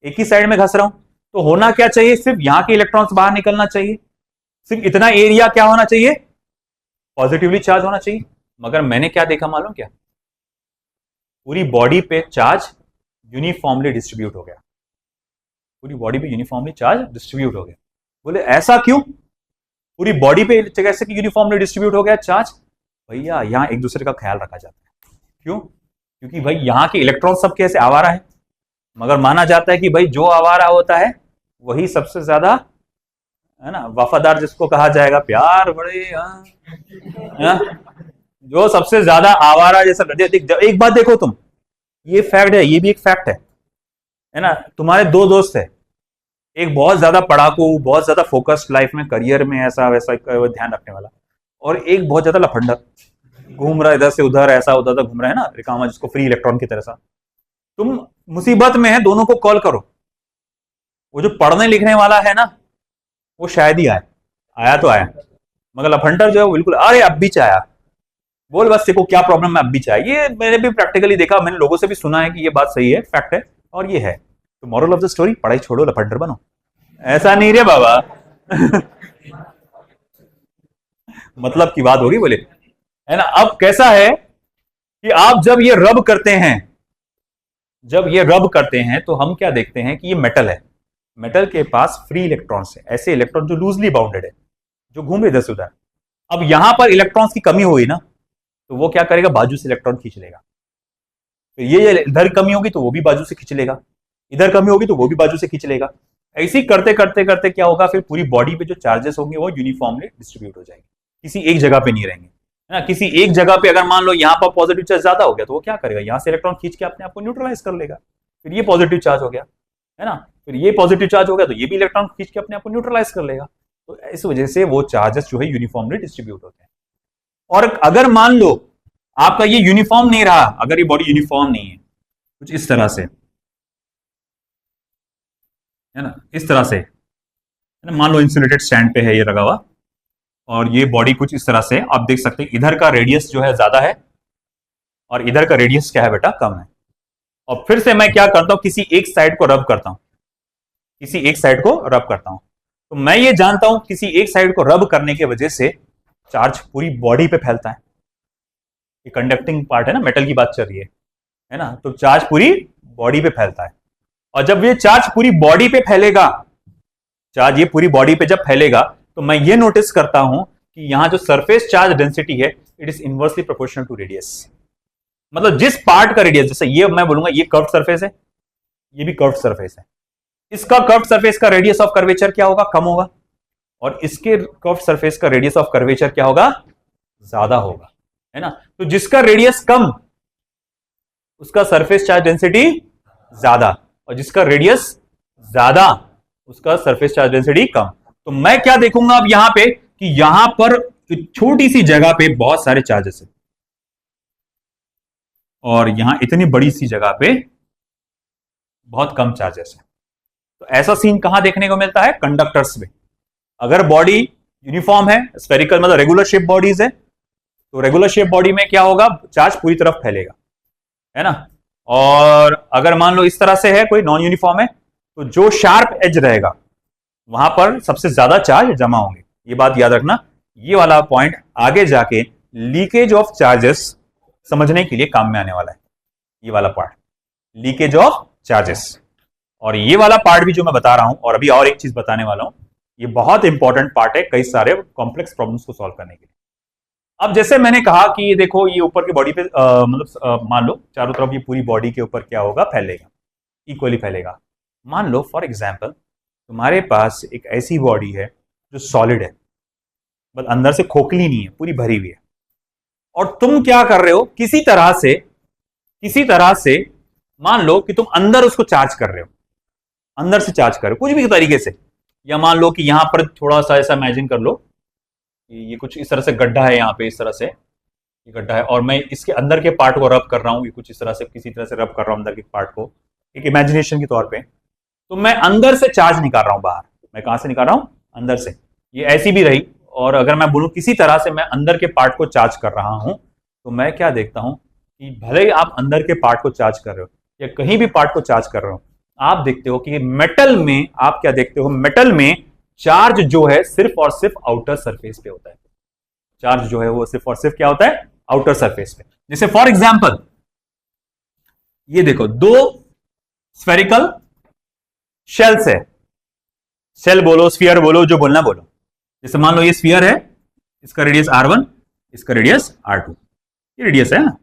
[SPEAKER 1] एक ही साइड में घस रहा हूं, तो होना क्या चाहिए, सिर्फ यहां के इलेक्ट्रॉन्स बाहर निकलना चाहिए, सिर्फ इतना एरिया क्या होना चाहिए, पॉजिटिवली चार्ज होना चाहिए। मगर मैंने क्या देखा मालूम क्या, पूरी बॉडी पे चार्ज यूनिफॉर्मली डिस्ट्रीब्यूट हो गया, पूरी बॉडी पे यूनिफॉर्मली चार्ज डिस्ट्रीब्यूट हो गया। बोले ऐसा क्यों, पूरी बॉडी पे कैसे यूनिफॉर्मली डिस्ट्रीब्यूट हो गया चार्ज? भैया यहां एक दूसरे का ख्याल रखा जाता है। क्यों? क्योंकि भाई यहां के इलेक्ट्रॉन सब कैसे आवारा है, मगर माना जाता है कि भाई जो आवारा होता है वही सबसे ज्यादा, है ना, वफादार जिसको कहा जाएगा, प्यार बड़े, जो सबसे ज्यादा आवारा जैसा। एक बात देखो तुम, ये फैक्ट है, ये भी एक फैक्ट है ना। तुम्हारे दो दोस्त है, एक बहुत ज्यादा पढ़ाकू, बहुत ज्यादा फोकस्ड लाइफ में, करियर में ऐसा वैसा ध्यान रखने वाला, और एक बहुत ज्यादा लफंडर, घूम रहा है इधर से उधर, ऐसा उधर घूम रहा है ना, रिकामा, जिसको फ्री इलेक्ट्रॉन की तरह सा। तुम मुसीबत में है, दोनों को कॉल करो, वो जो पढ़ने लिखने वाला है ना, वो शायद ही आया तो आया, मगर लफंडर जो है वो बिल्कुल, अरे अब भी चाया, बोल बस देखो क्या प्रॉब्लम है, अब भी चाहे। ये मैंने भी प्रैक्टिकली देखा, मैंने लोगों से भी सुना है कि ये बात सही है, फैक्ट है, और ये है। तो मॉरल ऑफ द स्टोरी, पढ़ाई छोड़ो, लफंडर बनो, ऐसा नहीं रे बाबा। मतलब की बात होगी, बोले, है ना। अब कैसा है कि आप जब ये रब करते हैं, जब ये रब करते हैं, तो हम क्या देखते हैं कि ये मेटल है, मेटल के पास फ्री इलेक्ट्रॉन्स है, ऐसे इलेक्ट्रॉन जो लूजली बाउंडेड है, जो घूम रहे इधर से उधर। अब यहां पर इलेक्ट्रॉन्स की कमी हुई ना, तो वो क्या करेगा, बाजू से इलेक्ट्रॉन खींच लेगा। तो ये इधर कमी होगी तो वो भी बाजू से खींच लेगा, इधर कमी होगी तो वो भी बाजू से खींच लेगा। ऐसे ही करते करते करते क्या होगा, फिर पूरी बॉडी पे जो चार्जेस होंगे वो यूनिफॉर्मली डिस्ट्रीब्यूट हो जाएंगे, किसी एक जगह पे नहीं रहेंगे, है ना। किसी एक जगह पे अगर मान लो यहाँ पर पॉजिटिव चार्ज ज्यादा हो गया, तो वो क्या करेगा, यहाँ से इलेक्ट्रॉन खींच के अपने आप को न्यूट्रलाइज कर लेगा, फिर ये पॉजिटिव चार्ज हो गया, है ना, फिर ये पॉजिटिव चार्ज हो गया तो ये भी इलेक्ट्रॉन खींच के अपने आप को न्यूट्रलाइज कर लेगा। तो इस वजह से वो चार्जेस जो है यूनिफॉर्मली डिस्ट्रीब्यूट होते हैं। और अगर मान लो आपका ये यूनिफॉर्म नहीं रहा, अगर ये बॉडी यूनिफॉर्म नहीं है, कुछ इस तरह से, है ना, इस तरह से, है ना, मान लो इंसुलेटेड स्टैंड पे है ये लगा हुआ, और ये बॉडी कुछ इस तरह से, आप देख सकते हैं इधर का रेडियस जो है ज्यादा है और इधर का रेडियस क्या है बेटा, कम है। और फिर से मैं क्या करता हूं, किसी एक साइड को रब करता हूं, किसी एक साइड को रब करता हूं, तो मैं ये जानता हूं किसी एक साइड को रब करने की वजह से चार्ज पूरी बॉडी पे फैलता है। ये कंडक्टिंग पार्ट है ना, मेटल की बात चल रही है ना, तो चार्ज पूरी बॉडी पे फैलता है। और जब ये चार्ज पूरी बॉडी पे फैलेगा, चार्ज ये पूरी बॉडी पे जब फैलेगा, तो मैं ये नोटिस करता हूं कि यहां जो सरफेस चार्ज डेंसिटी है, it is inversely proportional to radius. मतलब जिस पार्ट का रेडियस, जैसे ये मैं बोलूंगा ये कर्व्ड सरफेस है, ये भी कर्व्ड सरफेस है, इसका कर्व्ड सरफेस का रेडियस ऑफ कर्वेचर क्या होगा, कम होगा, और इसके कर्व्ड सरफेस का रेडियस ऑफ कर्वेचर क्या होगा, ज्यादा होगा, है ना। तो जिसका रेडियस कम, उसका सरफेस चार्ज डेंसिटी ज्यादा, और जिसका रेडियस ज्यादा, उसका सरफेस चार्ज डेंसिटी कम। तो मैं क्या देखूंगा अब यहां पे, कि यहां पर छोटी सी जगह पे बहुत सारे चार्जेस है, और यहां इतनी बड़ी सी जगह पे बहुत कम चार्जेस है। तो ऐसा सीन कहां देखने को मिलता है, कंडक्टर्स में। अगर बॉडी यूनिफॉर्म है, स्फेरिकल मतलब रेगुलर शेप बॉडीज है, तो रेगुलर शेप बॉडी में क्या होगा, चार्ज पूरी तरफ फैलेगा, है ना। और अगर मान लो इस तरह से है, कोई नॉन यूनिफॉर्म है, तो जो शार्प एज रहेगा वहां पर सबसे ज्यादा चार्ज जमा होंगे। ये बात याद रखना, ये वाला पॉइंट आगे जाके लीकेज ऑफ चार्जेस समझने के लिए काम में आने वाला है। ये वाला पार्ट, लीकेज ऑफ चार्जेस, और ये वाला पार्ट भी जो मैं बता रहा हूं, और अभी और एक चीज बताने वाला हूं, ये बहुत इंपॉर्टेंट पार्ट है कई सारे कॉम्प्लेक्स प्रॉब्लम्स को सॉल्व करने के लिए। अब जैसे मैंने कहा कि ये देखो, ये ऊपर की बॉडी पे मतलब मान लो चारों तरफ ये पूरी बॉडी के ऊपर क्या होगा, फैलेगा, इक्वली फैलेगा। मान लो फॉर एग्जाम्पल तुम्हारे पास एक ऐसी बॉडी है जो सॉलिड है, बस अंदर से खोखली नहीं है, पूरी भरी हुई है। और तुम क्या कर रहे हो, किसी तरह से मान लो कि तुम अंदर उसको चार्ज कर रहे हो, अंदर से चार्ज कर रहे हो कुछ भी तरीके से। या मान लो कि यहां पर थोड़ा सा ऐसा इमेजिन कर लो कि ये कुछ इस तरह से गड्ढा है, यहां पे इस तरह से ये गड्ढा है, और मैं इसके अंदर के पार्ट को रब कर रहा हूं, ये कुछ इस तरह से किसी तरह से रब कर रहा हूं अंदर के पार्ट को, एक इमेजिनेशन के तौर पे। तो मैं अंदर से चार्ज निकाल रहा हूं बाहर। मैं कहां से निकाल रहा हूं, अंदर से। ये ऐसी भी रही, और अगर मैं बोलूं किसी तरह से मैं अंदर के पार्ट को चार्ज कर रहा हूं, तो मैं क्या देखता हूं कि भले ही आप अंदर के पार्ट को चार्ज कर रहे हो या कहीं भी पार्ट को चार्ज कर रहे हो, आप देखते हो कि मेटल में, आप क्या देखते हो, मेटल में चार्ज जो है सिर्फ और सिर्फ आउटर सरफेस पे होता है। चार्ज जो है वो सिर्फ और सिर्फ क्या होता है, आउटर सरफेस पे। जैसे फॉर एग्जांपल ये देखो, दो स्फेरिकल शेल्स है, शेल बोलो, स्फीयर बोलो, जो बोलना बोलो। जैसे मान लो ये स्फीयर है, इसका रेडियस r1, इसका रेडियस r2, ये रेडियस है ना,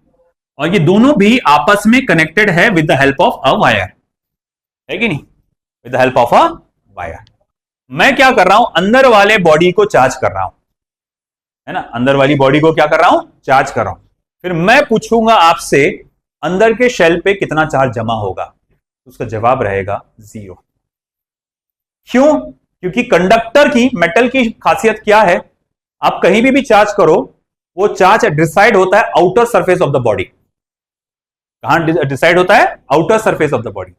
[SPEAKER 1] और ये दोनों भी आपस में कनेक्टेड है with the help of a wire, है कि नहीं, with the help of a wire. मैं क्या कर रहा हूं, अंदर वाले बॉडी को चार्ज कर रहा हूं, है ना, अंदर वाली बॉडी को क्या कर रहा हूं, चार्ज कर रहा हूं। फिर मैं पूछूंगा आपसे अंदर के शेल पे कितना चार्ज जमा होगा, तो उसका जवाब रहेगा 0। क्यों? क्योंकि कंडक्टर की, मेटल की खासियत क्या है, आप कहीं भी चार्ज करो, वो चार्ज डिसाइड होता है outer surface of the body. कहां डिसाइड होता है, outer surface of the body.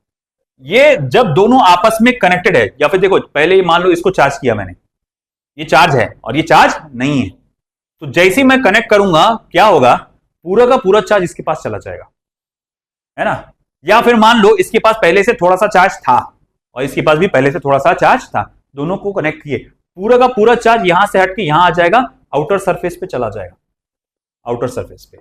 [SPEAKER 1] ये जब दोनों आपस में कनेक्टेड है, या फिर देखो पहले ही मान लो इसको चार्ज किया मैंने, ये चार्ज है और ये चार्ज नहीं है, तो जैसे ही मैं कनेक्ट करूंगा क्या होगा, पूरा का पूरा चार्ज इसके पास चला जाएगा, है ना। या फिर मान लो इसके पास पहले से थोड़ा सा चार्ज था और इसके पास भी पहले से थोड़ा सा चार्ज था, दोनों को कनेक्ट किए, पूरा का पूरा चार्ज यहां से हट के यहां आ जाएगा, आउटर सरफेस पे चला जाएगा, आउटर सरफेस पे।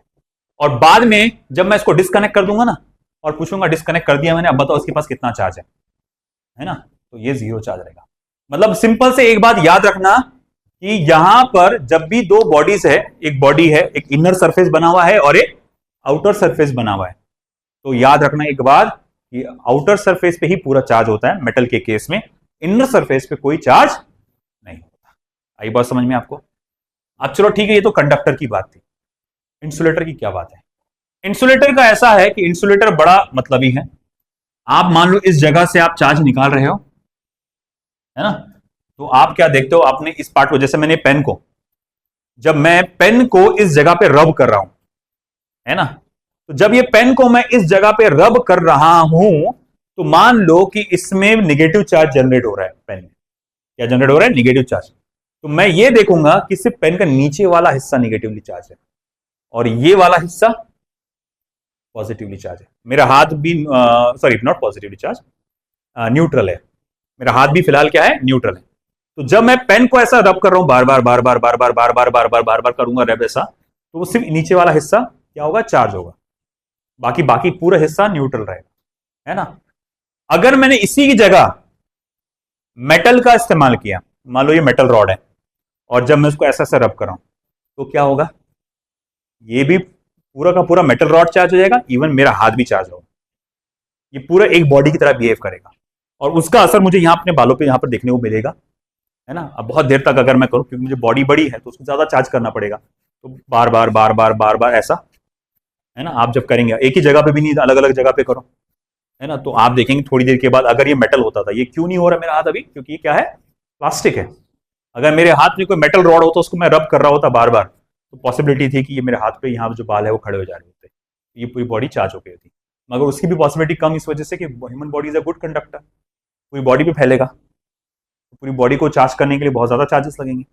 [SPEAKER 1] और बाद में जब मैं इसको डिस्कनेक्ट कर दूंगा ना, और पूछूंगा डिस्कनेक्ट कर दिया मैंने, अब बताओ इसके पास कितना चार्ज है ना, तो ये 0 चार्ज रहेगा। मतलब सिंपल से एक बात याद रखना कि यहां पर जब भी दो बॉडीज है, एक बॉडी है, एक इनर सरफेस बना हुआ है और एक आउटर सरफेस बना हुआ है, तो याद रखना एक बात कि आउटर सरफेस पे ही पूरा चार्ज होता है मेटल के केस में, इनर सरफेस पे कोई चार्ज नहीं होता। आई बात समझ में आपको? अब चलो ठीक है, ये तो कंडक्टर की बात थी। इंसुलेटर की क्या बात है? इंसुलेटर का ऐसा है कि इंसुलेटर बड़ा मतलबी है। आप मान लो इस जगह से आप चार्ज निकाल रहे हो, है ना, तो आप क्या देखते हो, आपने इस पार्ट को, जैसे मैंने पेन को, जब मैं पेन को इस जगह पे रब कर रहा हूं, है ना, तो जब ये पेन को मैं इस जगह पे रब कर रहा हूं, तो मान लो कि इसमें निगेटिव चार्ज जनरेट हो रहा है, पेन में क्या जनरेट हो रहा है, निगेटिव चार्ज। तो मैं ये देखूंगा कि सिर्फ पेन का नीचे वाला हिस्सा निगेटिवली चार्ज है और ये वाला हिस्सा पॉजिटिवली चार्ज है। मेरा हाथ भी sorry not positively charge, neutral है, मेरा हाथ भी फिलहाल क्या है, न्यूट्रल है। तो जब मैं पेन को ऐसा रब कर रहा हूं, बार बार बार बार बार बार बार बार बार बार बार बार करूंगा रब ऐसा, तो वो सिर्फ नीचे वाला हिस्सा क्या होगा, चार्ज होगा, बाकी पूरा हिस्सा न्यूट्रल रहेगा, है ना। अगर मैंने इसी की जगह मेटल का इस्तेमाल किया, मान लो ये मेटल रॉड है, और जब मैं उसको ऐसा ऐसा रब कर रहा हूं, तो क्या होगा, ये भी पूरा का पूरा मेटल रॉड चार्ज हो जाएगा, इवन मेरा हाथ भी चार्ज होगा, ये पूरा एक बॉडी की तरह बिहेव करेगा, और उसका असर मुझे यहां अपने बालों पे यहां पर देखने को मिलेगा, है ना। अब बहुत देर तक अगर मैं करूं, क्योंकि मुझे बॉडी बड़ी है तो उसको ज्यादा चार्ज करना पड़ेगा, तो बार बार बार बार बार बार ऐसा, है ना। आप जब करेंगे एक ही जगह पे भी नहीं, अलग अलग जगह पे करो, है ना, तो आप देखेंगे थोड़ी देर के बाद, अगर ये मेटल होता था, ये क्यों नहीं हो रहा मेरा हाथ अभी, क्योंकि ये क्या है, प्लास्टिक है। अगर मेरे हाथ में कोई मेटल रॉड होता, उसको मैं रब कर रहा होता बार बार, तो पॉसिबिलिटी थी कि ये मेरे हाथ पे यहाँ जो बाल है वो खड़े हो जा रहे होते, ये पूरी बॉडी चार्ज हो गई थी। मगर उसकी भी पॉसिबिलिटी कम, इस वजह से कि human body is a good conductor, पूरी बॉडी पे फैलेगा, तो पूरी बॉडी को चार्ज करने के लिए बहुत ज्यादा चार्जेस लगेंगे,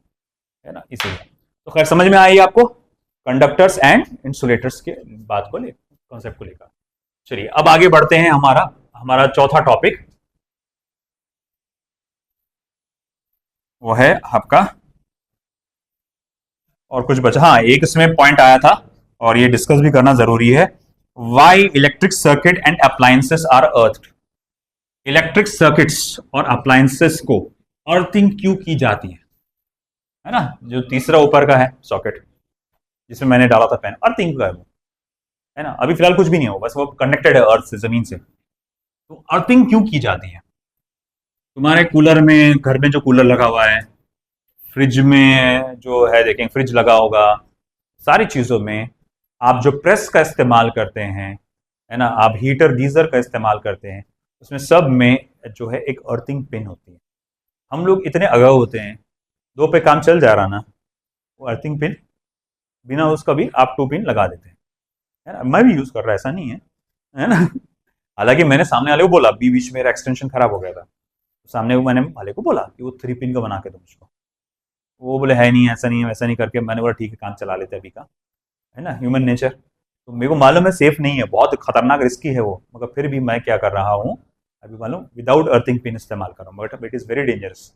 [SPEAKER 1] है ना, इसीलिए। तो खैर समझ में आई आपको कंडक्टर्स एंड इंसुलेटर्स के बात को लेकर, कॉन्सेप्ट को लेकर। चलिए अब आगे बढ़ते हैं, हमारा चौथा टॉपिक वो है आपका, और कुछ बचा, हाँ एक इसमें पॉइंट आया था और ये डिस्कस भी करना जरूरी है, why electric circuit and appliances are earthed. Electric circuits और अप्लायंसेस को अर्थिंग क्यों की जाती है ना। जो तीसरा ऊपर का है सॉकेट जिसमें मैंने डाला था पेन, अर्थिंग का है वो, है ना। अभी फिलहाल कुछ भी नहीं हो, बस वो कनेक्टेड है अर्थ से, जमीन से। तो अर्थिंग क्यों की जाती है? तुम्हारे कूलर में, घर में जो कूलर लगा हुआ है, फ्रिज में जो है देखें, फ्रिज लगा होगा, सारी चीज़ों में आप जो प्रेस का इस्तेमाल करते हैं, है ना, आप हीटर गीज़र का इस्तेमाल करते हैं, उसमें सब में जो है एक अर्थिंग पिन होती है। हम लोग इतने अगाऊ होते हैं, 2 पे काम चल जा रहा ना, वो अर्थिंग पिन बिना उसका भी आप 2 पिन लगा देते हैं, है ना। मैं भी यूज़ कर रहा, ऐसा नहीं है ना। हालांकि मैंने सामने वाले को बोला, बीच में मेरा एक्सटेंशन खराब हो गया था, सामने मैंने वाले को बोला कि वो 3 पिन का बना के दो मुझको। वो बोले है नहीं, ऐसा नहीं है, वैसा नहीं करके मैंने बोला ठीक है, काम चला लेते अभी का, है ना, ह्यूमन नेचर। तो मेरे को मालूम है सेफ नहीं है, बहुत खतरनाक रिस्की है वो, मगर फिर भी मैं क्या कर रहा हूँ, अभी मालूम विदाउट अर्थिंग पिन इस्तेमाल कर रहा हूँ, but it is very dangerous,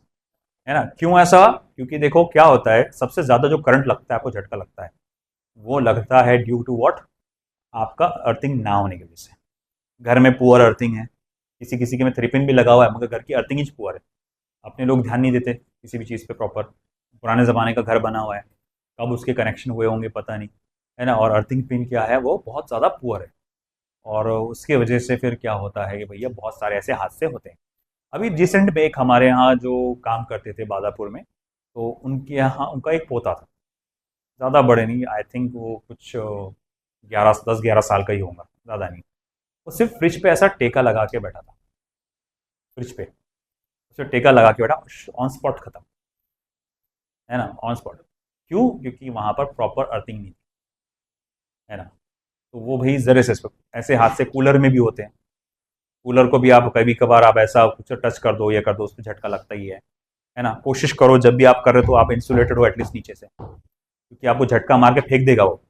[SPEAKER 1] है ना। क्यों ऐसा? क्योंकि देखो क्या होता है, सबसे ज़्यादा जो करंट लगता है, आपको झटका लगता है, वो लगता है ड्यू टू व्हाट, आपका अर्थिंग ना होने की वजह से। घर में पुअर अर्थिंग है, किसी किसी के में 3 पिन भी लगा हुआ है, मगर घर की अर्थिंग ही पुअर है। अपने लोग ध्यान नहीं देते किसी भी चीज़ पे प्रॉपर, पुराने ज़माने का घर बना हुआ है, कब उसके कनेक्शन हुए होंगे पता नहीं, है ना। और अर्थिंग पिन क्या है, वो बहुत ज़्यादा पुअर है, और उसके वजह से फिर क्या होता है कि भैया बहुत सारे ऐसे हादसे होते हैं। अभी रिसेंट में एक हमारे यहाँ जो काम करते थे बादापुर में, तो उनके यहाँ उनका एक पोता था, ज़्यादा बड़े नहीं, आई थिंक वो कुछ 10-11 साल का ही होगा, ज़्यादा नहीं। वो सिर्फ फ्रिज पे ऐसा टेका लगा के बैठा था, फ्रिज पे उसे टेका लगा के बैठा, ऑन स्पॉट खत्म, है ना, ऑन स्पॉट। क्यों? क्योंकि वहां पर प्रॉपर अर्थिंग नहीं थी, है ना। तो वो भाई जरे से ऐसे हादसे कूलर में भी होते हैं। कूलर को भी आप कभी कभार आप ऐसा कुछ टच कर दो या कर दो, उस पर झटका लगता ही है ना। कोशिश करो जब भी आप कर रहे हो तो आप इंसुलेटेड हो एटलीस्ट नीचे से, क्योंकि आपको झटका मार के फेंक देगा वो,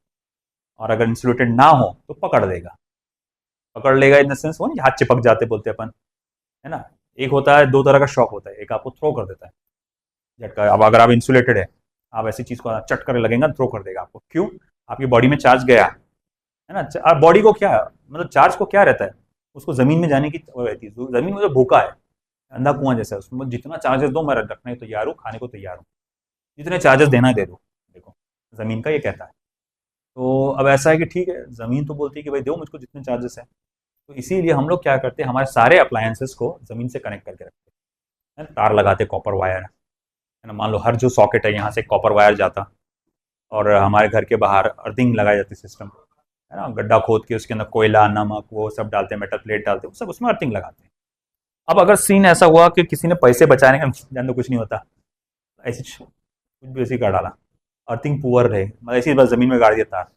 [SPEAKER 1] और अगर इंसुलेटेड ना हो तो पकड़ देगा। पकड़ लेगा इन द सेंस वो नहीं, हाथ चिपक जाते बोलते अपन, है ना। एक होता है, 2 तरह का शॉक होता है, एक आपको थ्रो कर देता है झटका। अब अगर आप इंसुलेटेड है, आप ऐसी चीज को चट कर लगेगा, थ्रो कर देगा आपको। क्यों? आपकी बॉडी में चार्ज गया, है ना। बॉडी को क्या, मतलब चार्ज को क्या रहता है, उसको जमीन में जाने की वो रहती है। जमीन में जो भूखा है, अंधा कुआं जैसा है, उसमें जितना चार्जेस दो मैं रखने को तैयार हूँ, खाने को तैयार हूँ, जितने चार्जेस देना है दे दो। देखो जमीन का ये कहता है। तो अब ऐसा है कि ठीक है, जमीन तो बोलती है कि भाई दो मुझको जितने चार्जेस है। तो इसीलिए हम लोग क्या करते हैं, हमारे सारे अप्लायंसेस को जमीन से कनेक्ट करके रखते हैं, तार लगाते, कॉपर वायर, है ना। मान लो हर जो सॉकेट है यहाँ से कॉपर वायर जाता, और हमारे घर के बाहर अर्थिंग लगाई जाती सिस्टम, है ना। गड्ढा खोद के उसके अंदर कोयला, नमक, वो सब डालते हैं, मेटल प्लेट डालते हैं, सब उसमें अर्थिंग लगाते हैं। अब अगर सीन ऐसा हुआ कि किसी ने पैसे बचाने का, जान तो कुछ नहीं होता, ऐसी कुछ भी ऐसी कर डाला, अर्थिंग पुअर रहे, मतलब ऐसी बस जमीन में गाड़ दिया तार,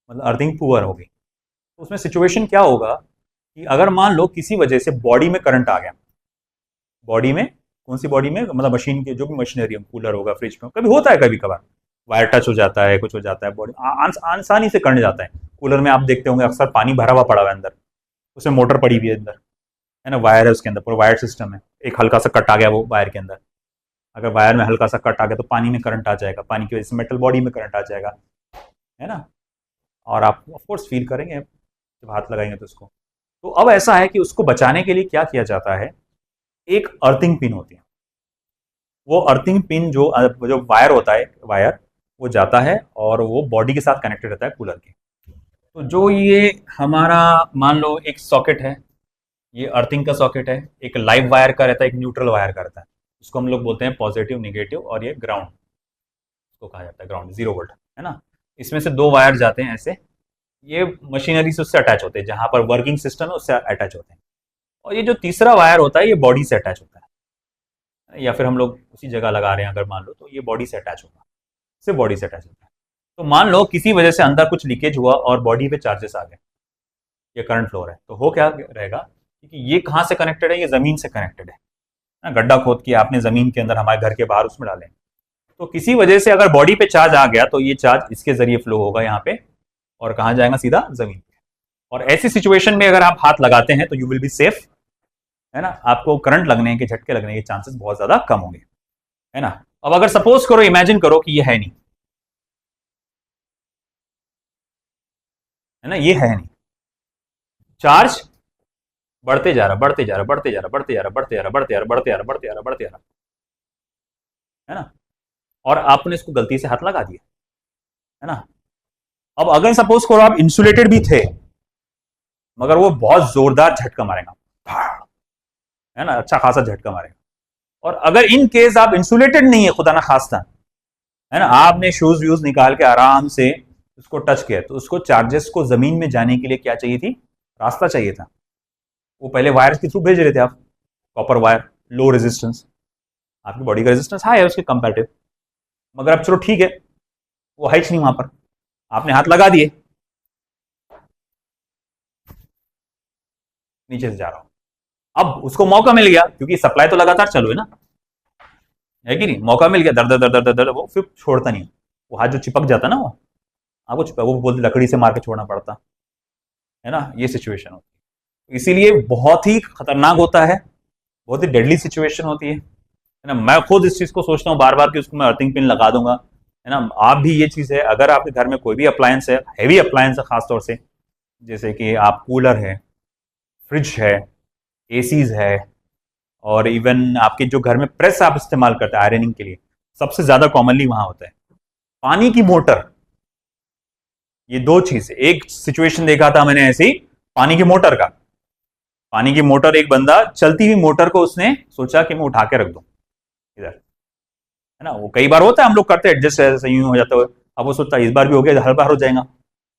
[SPEAKER 1] मतलब अर्थिंग पुअर हो गई। तो उसमें सिचुएशन क्या होगा कि अगर मान लो किसी वजह से बॉडी में करंट आ गया, बॉडी में, कौन सी बॉडी में, मतलब मशीन के जो भी मशीनरी है, कूलर होगा, फ्रिज में, कभी होता है, कभी कभार वायर टच हो जाता है, कुछ हो जाता है, बॉडी आसानी से करंट जाता है। कूलर में आप देखते होंगे अक्सर पानी भरा हुआ पड़ा हुआ है अंदर, उसमें मोटर पड़ी हुई है अंदर, है ना, वायर है उसके अंदर, पूरा वायर सिस्टम है। एक हल्का सा कट आ गया वो वायर के अंदर, अगर वायर में हल्का सा कट आ गया तो पानी में करंट आ जाएगा, पानी की वजह से मेटल बॉडी में करंट आ जाएगा, है ना। और आप ऑफकोर्स फील करेंगे जब हाथ लगाएंगे तो उसको। तो अब ऐसा है कि उसको बचाने के लिए क्या किया जाता है, एक अर्थिंग पिन होती है। वो अर्थिंग पिन जो जो वायर होता है, वायर वो जाता है और वो बॉडी के साथ कनेक्टेड रहता है कूलर के। तो जो ये हमारा मान लो एक सॉकेट है, ये अर्थिंग का सॉकेट है, एक लाइव वायर का रहता है, एक न्यूट्रल वायर का रहता है, उसको हम लोग बोलते हैं पॉजिटिव निगेटिव, और ये ग्राउंड उसको कहा जाता है, ग्राउंड 0 वोल्ट, है ना। इसमें से 2 वायर जाते हैं ऐसे, ये मशीनरी से उससे अटैच होते हैं, जहां पर वर्किंग सिस्टम है उससे अटैच होते हैं। और ये जो तीसरा वायर होता है ये बॉडी से अटैच होता है, या फिर हम लोग उसी जगह लगा रहे हैं अगर मान लो, तो ये बॉडी से अटैच होगा, सिर्फ बॉडी से अटैच होता है। तो मान लो किसी वजह से अंदर कुछ लीकेज हुआ और बॉडी पे चार्जेस आ गए, ये करंट फ्लो है, तो हो क्या रहेगा, क्योंकि ये कहाँ से कनेक्टेड है, ये जमीन से कनेक्टेड है ना। गड्ढा खोद के आपने जमीन के अंदर हमारे घर के बाहर उसमें डाले, तो किसी वजह से अगर बॉडी पे चार्ज आ गया तो ये चार्ज इसके जरिए फ्लो होगा यहाँ पे, और कहाँ जाएगा, सीधा जमीन पे। और ऐसी सिचुएशन में अगर आप हाथ लगाते हैं तो यू विल बी सेफ, है ना। आपको करंट लगने के, झटके लगने के चांसेस बहुत ज्यादा कम होंगे, है ना। अब अगर सपोज करो, इमेजिन करो कि ये है नहीं, है ना, ये है नहीं, चार्ज बढ़ते जा रहा, बढ़ते जा रहा, बढ़ते जा रहा, बढ़ते जा रहा, बढ़ते जा रहा, बढ़ते जा रहा, बढ़ते जा रहा, बढ़ते जा रहा, बढ़ते जा रहा, है ना। और आपने इसको गलती से हाथ लगा दिया, है ना। अब अगर सपोज करो आप इंसुलेटेड भी थे, मगर वो बहुत जोरदार झटका मारेगा, है ना, अच्छा खासा झटका मारेगा, और अगर इन केस आप इंसुलेटेड नहीं है, खुदा ना खास्ता, है ना, आपने शूज व्यूज निकाल के आराम से उसको टच किया, तो उसको चार्जेस को जमीन में जाने के लिए क्या चाहिए थी, रास्ता चाहिए था। वो पहले वायर के थ्रू भेज रहे थे आप, कॉपर वायर, लो रेजिस्टेंस, आपकी बॉडी का रेजिस्टेंस हाई है उसके कंपैरेटिव, मगर अब चलो ठीक है, वो है नहीं वहां पर, आपने हाथ लगा दिए, नीचे से जा रहा हूं, अब उसको मौका मिल गया क्योंकि सप्लाई तो लगातार चालू है ना, है कि नहीं, मौका मिल गया, दर दर दर दर दर, वो फिर छोड़ता नहीं, वो हाथ जो चिपक जाता ना, वो आपको चिपक, वो बोलते लकड़ी से मार के छोड़ना पड़ता है ना, ये सिचुएशन होती है। इसीलिए बहुत ही खतरनाक होता है, बहुत ही डेडली सिचुएशन होती है ना। मैं खुद इस चीज को सोचता हूँ बार बार कि उसको मैं अर्थिंग पिन लगा दूंगा, है ना। आप भी ये चीज है, अगर आपके घर में कोई भी अप्लायंस है, हैवी अप्लायंस है खासतौर से, जैसे कि आप कूलर है, फ्रिज है, एसीज है, और इवन आपके जो घर में प्रेस आप इस्तेमाल करते हैं आयरनिंग के लिए, सबसे ज्यादा कॉमनली वहां होता है पानी की मोटर। ये दो चीज, एक सिचुएशन देखा था मैंने ऐसी, पानी की मोटर का, पानी की मोटर, एक बंदा चलती हुई मोटर को उसने सोचा कि मैं उठा के रख दूं इधर, है ना, वो कई बार होता है, हम लोग करते हैं एडजस्ट, ऐसे यूं हो जाता है, अब वो सोचता है इस बार भी हो गया, हर बार हो जाएगा।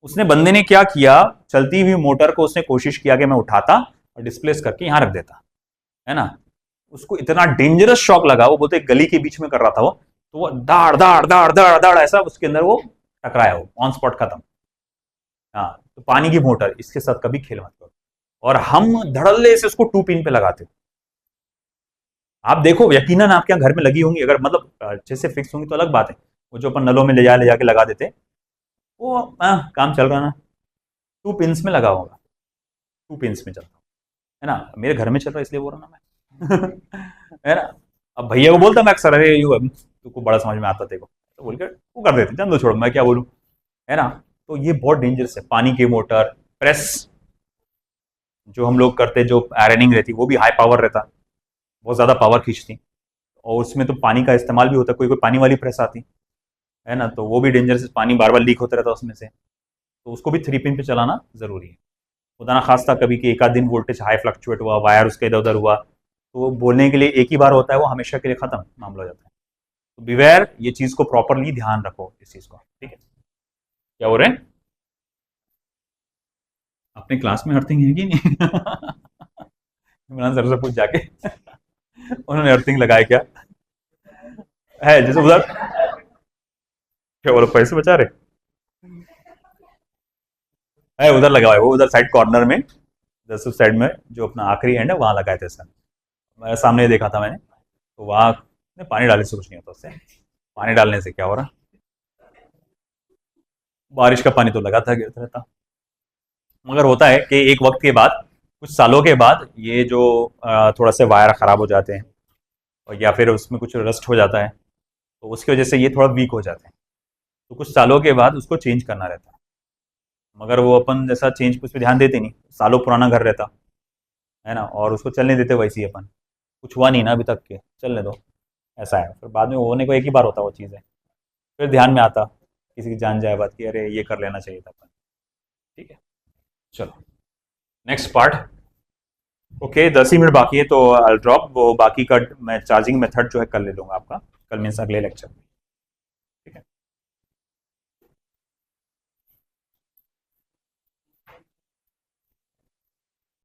[SPEAKER 1] उसने बंदे ने क्या किया, चलती हुई मोटर को उसने कोशिश किया कि मैं उठाता और डिस्प्लेस करके यहां रख देता, है ना। उसको इतना डेंजरस शॉक लगा, वो बोलते गली के बीच में कर रहा था वो, तो वो दाड़ दाड़ दाड़ दाड़ दाड़ ऐसा उसके अंदर वो टकराया, वो ऑन स्पॉट खत्म। हाँ, तो पानी की मोटर, इसके साथ कभी खेल मत करो। और हम धड़ल्ले से उसको 2 पिन पे लगाते, आप देखो यकीनन आपके यहाँ घर में लगी होंगी, अगर मतलब अच्छे से फिक्स होंगी तो अलग बात है, वो जो अपन नलों में ले जाके लगा देते, वो काम चल रहा ना, 2 पिंस में लगा होगा, 2 पिंस में चलता है ना, मेरे घर में चल रहा है इसलिए बोल रहा ना मैं है ना। अब भैया को बोलता मैं अक्सर, अरे यू तुमको बड़ा समझ में आता तेरे को, तो बोल कर वो कर देते, चल दो छोड़ो, मैं क्या बोलूँ, है ना। तो ये बहुत डेंजरस है, पानी की मोटर, प्रेस जो हम लोग करते, जो आयरनिंग रहती वो भी हाई पावर रहता, बहुत ज्यादा पावर खींचती, और उसमें तो पानी का इस्तेमाल भी होता है, कोई कोई पानी वाली प्रेस आती है ना, तो वो भी डेंजरस, पानी बार बार लीक होता रहता है उसमें से, तो उसको भी 3 पिन पे चलाना जरूरी है। खुदा ना खास्ता कभी कि एक आध दिन वोल्टेज हाई फ्लक्चुएट हुआ, वायर उसके इधर उधर हुआ, तो वो बोलने के लिए एक ही बार होता है, वो हमेशा के लिए खत्म मामला हो जाता है। तो बिवेयर, ये चीज को प्रॉपरली ध्यान रखो इस चीज को, ठीक है। क्या बोल रहे हैं, अपने क्लास में अर्थिंग है कि नहीं इमरान सर से पूछ जाके उन्होंने अर्थिंग लगाया क्या है, जैसे उधर क्या बोलो, पैसे बचा रहे है, उधर लगा हुआ है वो, उधर साइड कॉर्नर में, जस्ट उस साइड में जो अपना आखिरी एंड है वहां लगाए थे सर, मेरे सामने देखा था मैंने, तो वहां पानी डालने से कुछ नहीं होता, उससे पानी डालने से क्या हो रहा, बारिश का पानी तो लगातार गिरता रहता, मगर होता है कि एक वक्त के बाद, कुछ सालों के बाद, ये जो थोड़ा से वायर खराब हो जाते हैं, और या फिर उसमें कुछ रस्ट हो जाता है, तो उसकी वजह से ये थोड़ा वीक हो जाते हैं, तो कुछ सालों के बाद उसको चेंज करना रहता है, मगर वो अपन जैसा चेंज उस पर ध्यान देते नहीं, सालों पुराना घर रहता है ना, और उसको चलने देते वैसे ही अपन, कुछ हुआ नहीं ना अभी तक के, चलने दो, ऐसा है, फिर बाद में होने को एक ही बार होता वो चीज़ है, फिर ध्यान में आता, किसी की जान जाए बात कि अरे ये कर लेना चाहिए था अपन, ठीक है। चलो नेक्स्ट पार्ट, ओके 10 ही मिनट बाकी है, तो आई ड्रॉप वो बाकी का, मैं चार्जिंग मेथड जो है कल ले लूँगा आपका, कल मीन्स अगले लेक्चर में।